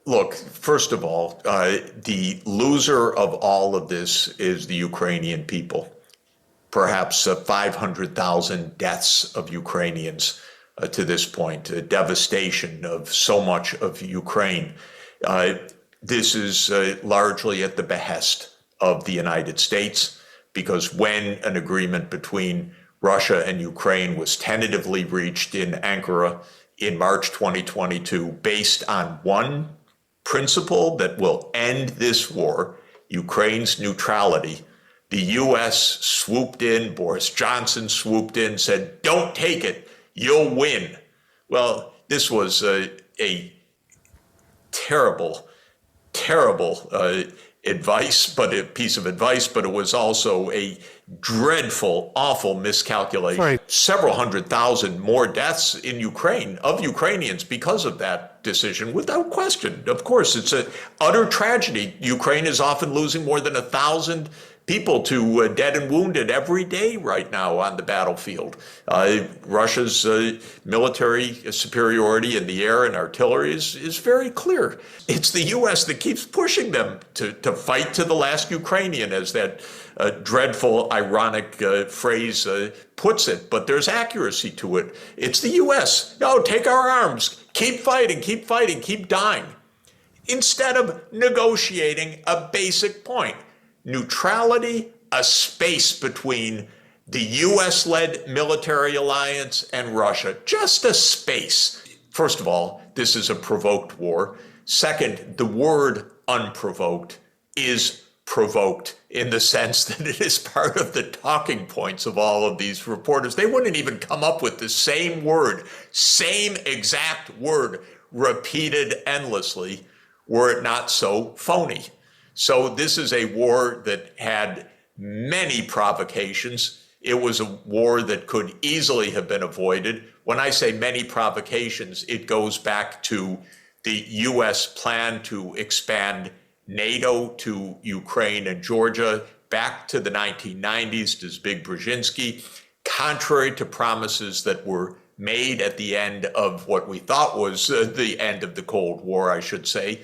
Look, first of all, the loser of all of this is the Ukrainian people. Perhaps 500,000 deaths of Ukrainians to this point, a devastation of so much of Ukraine. This is largely at the behest of the United States, because when an agreement between Russia and Ukraine was tentatively reached in Ankara in March 2022, based on one principle that will end this war, Ukraine's neutrality, the U.S. swooped in, Boris Johnson swooped in, said, don't take it, you'll win. Well, this was a terrible advice, but a piece of advice, but it was also a dreadful, awful miscalculation. Right. Several 100,000 more deaths in Ukraine of Ukrainians because of that decision, without question. Of course, it's an utter tragedy. Ukraine is often losing more than 1,000 people to dead and wounded every day right now on the battlefield. Russia's military superiority in the air and artillery is very clear. It's the U.S. that keeps pushing them to fight to the last Ukrainian, as that dreadful, ironic phrase puts it. But there's accuracy to it. It's the U.S. No, take our arms. Keep fighting, keep dying. Instead of negotiating a basic point. Neutrality, a space between the US-led military alliance and Russia, just a space. First of all, this is a provoked war. Second, the word unprovoked is provoked in the sense that it is part of the talking points of all of these reporters. They wouldn't even come up with the same word, same exact word, repeated endlessly, were it not so phony. So this is a war that had many provocations. It was a war that could easily have been avoided. When I say many provocations, it goes back to the U.S. plan to expand NATO to Ukraine and Georgia, back to the 1990s to Zbig Brzezinski, contrary to promises that were made at the end of what we thought was the end of the Cold War, I should say.